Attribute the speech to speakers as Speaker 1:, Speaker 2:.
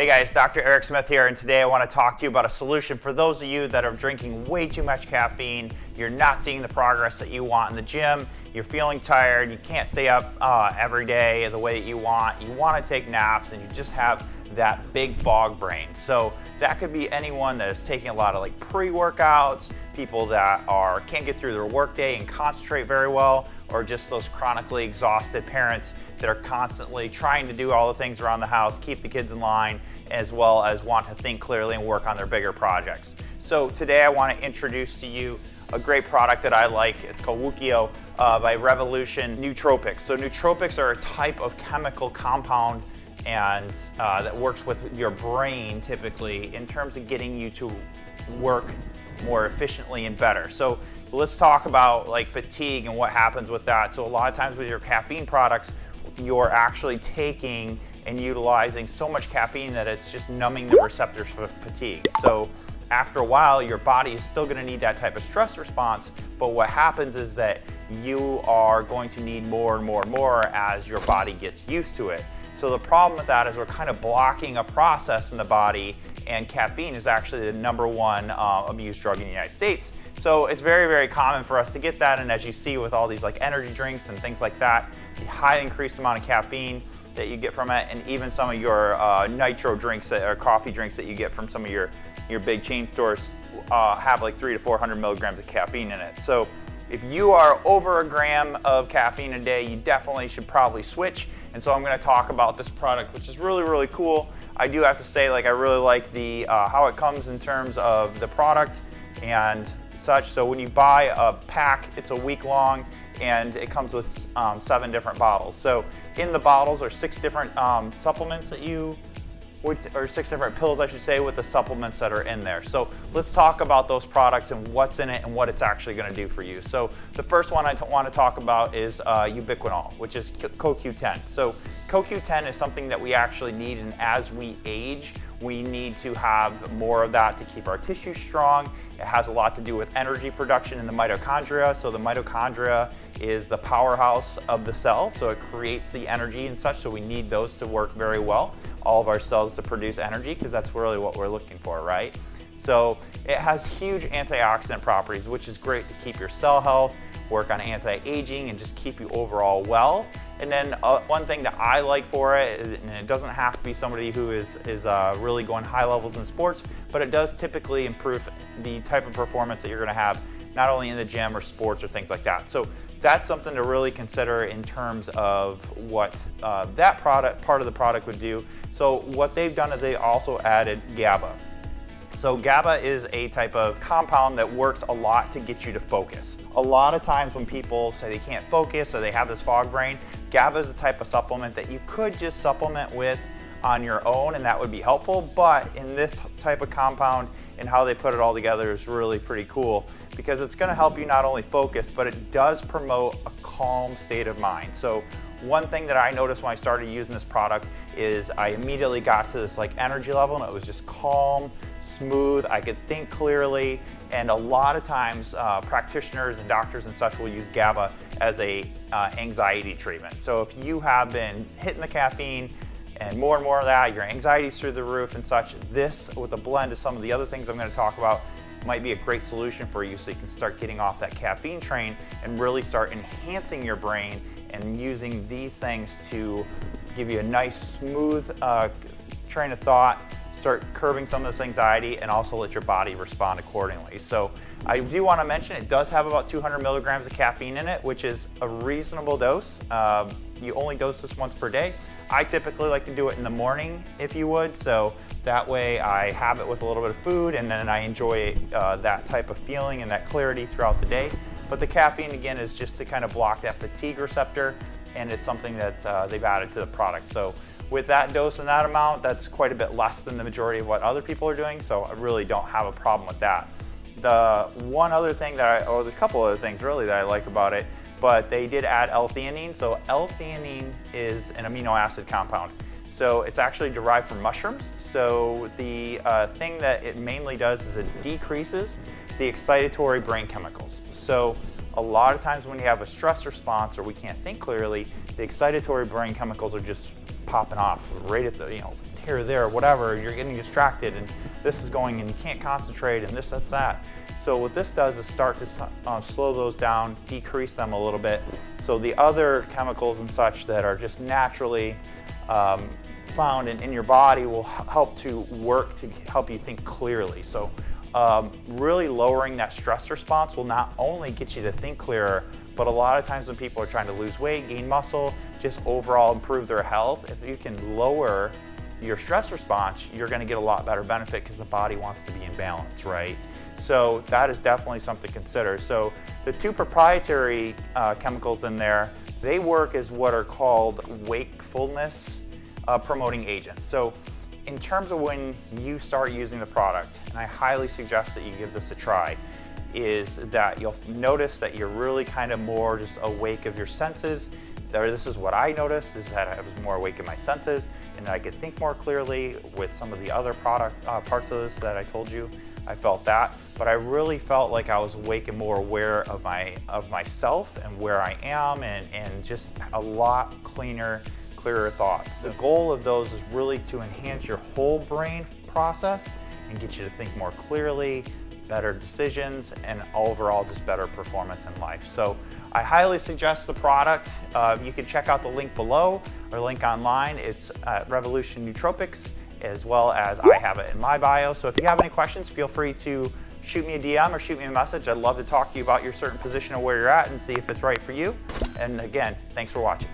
Speaker 1: Hey guys, Dr. Eric Smith here, and today I want to talk to you about a solution for those of you that are drinking way too much caffeine. You're not seeing the progress that you want in the gym. You're feeling tired. You can't stay up every day the way that you want. You want to take naps, and you just have that big fog brain. So that could be anyone that is taking a lot of like pre-workouts, people that can't get through their workday and concentrate very well, or just those chronically exhausted parents that are constantly trying to do all the things around the house, keep the kids in line, as well as want to think clearly and work on their bigger projects. So today I want to introduce to you a great product that I like. It's called Wukiyo by Revelation Nootropics. So nootropics are a type of chemical compound and that works with your brain typically in terms of getting you to work more efficiently and better. So let's talk about like fatigue and what happens with that. So a lot of times with your caffeine products, you're actually taking and utilizing so much caffeine that it's just numbing the receptors for fatigue. So after a while, your body is still going to need that type of stress response, but what happens is that you are going to need more and more and more as your body gets used to it. So the problem with that is we're kind of blocking a process in the body, and caffeine is actually the #1 abused drug in the United States. So it's very, very common for us to get that, and as you see with all these like energy drinks and things like that, the high increased amount of caffeine that you get from it, and even some of your nitro drinks or coffee drinks that you get from some of your big chain stores have like 300 to 400 milligrams of caffeine in it. So if you are over a gram of caffeine a day, you definitely should probably switch. And so I'm going to talk about this product, which is really, really cool. I do have to say, like, I really like the how it comes in terms of the product and such. So when you buy a pack, it's a week long, and it comes with 7 different bottles. So in the bottles are 6 different supplements that or 6 different pills, I should say, with the supplements that are in there. So let's talk about those products and what's in it and what it's actually going to do for you. So the first one I want to talk about is Ubiquinol, which is CoQ10. So CoQ10 is something that we actually need, and as we age, we need to have more of that to keep our tissues strong. It has a lot to do with energy production in the mitochondria. So the mitochondria is the powerhouse of the cell, so it creates the energy and such, so we need those to work very well, all of our cells to produce energy, because that's really what we're looking for, right? So it has huge antioxidant properties, which is great to keep your cell health, work on anti-aging, and just keep you overall well. And then one thing that I like for it, and it doesn't have to be somebody who is really going high levels in sports, but it does typically improve the type of performance that you're going to have, not only in the gym or sports or things like that. So that's something to really consider in terms of what that part of the product would do. So what they've done is they also added GABA. So GABA is a type of compound that works a lot to get you to focus. A lot of times when people say they can't focus or they have this fog brain, GABA is a type of supplement that you could just supplement with on your own, and that would be helpful. But in this type of compound and how they put it all together is really pretty cool, because it's going to help you not only focus, but it does promote a calm state of mind. So one thing that I noticed when I started using this product is I immediately got to this like energy level, and it was just calm, smooth. I could think clearly, and a lot of times practitioners and doctors and such will use GABA as a anxiety treatment. So if you have been hitting the caffeine and more of that, your anxiety's through the roof and such, this with a blend of some of the other things I'm going to talk about might be a great solution for you, so you can start getting off that caffeine train and really start enhancing your brain and using these things to give you a nice smooth train of thought, start curbing some of this anxiety, and also let your body respond accordingly. So I do want to mention it does have about 200 milligrams of caffeine in it, which is a reasonable dose. You only dose this once per day. I typically like to do it in the morning, if you would, so that way I have it with a little bit of food, and then I enjoy that type of feeling and that clarity throughout the day. But the caffeine, again, is just to kind of block that fatigue receptor, and it's something that they've added to the product. So with that dose and that amount, that's quite a bit less than the majority of what other people are doing, so I really don't have a problem with that. The one other thing that there's a couple other things really that I like about it, but they did add L-theanine. So L-theanine is an amino acid compound. So it's actually derived from mushrooms. So the thing that it mainly does is it decreases the excitatory brain chemicals. So a lot of times when you have a stress response or we can't think clearly, the excitatory brain chemicals are just popping off right at the here or there, whatever, you're getting distracted, and this is going, and you can't concentrate, and this, that's that. So what this does is start to slow those down, decrease them a little bit, so the other chemicals and such that are just naturally found in your body will help to work to help you think clearly. So really lowering that stress response will not only get you to think clearer, but a lot of times when people are trying to lose weight, gain muscle, just overall improve their health, if you can lower your stress response, you're going to get a lot better benefit because the body wants to be in balance, right? So that is definitely something to consider. So the two proprietary chemicals in there, they work as what are called wakefulness promoting agents. So in terms of when you start using the product, and I highly suggest that you give this a try, is that you'll notice that you're really kind of more just awake of your senses. This is what I noticed, is that I was more awake in my senses, and I could think more clearly. With some of the other parts of this that I told you, I felt that, but I really felt like I was awake and more aware of myself and where I am, and just a lot clearer thoughts. The goal of those is really to enhance your whole brain process and get you to think more clearly, better decisions, and overall just better performance in life. So I highly suggest the product. You can check out the link below or link online. It's at Revelation Nootropics, as well as I have it in my bio. So if you have any questions, feel free to shoot me a DM or shoot me a message. I'd love to talk to you about your certain position of where you're at and see if it's right for you. And again, thanks for watching.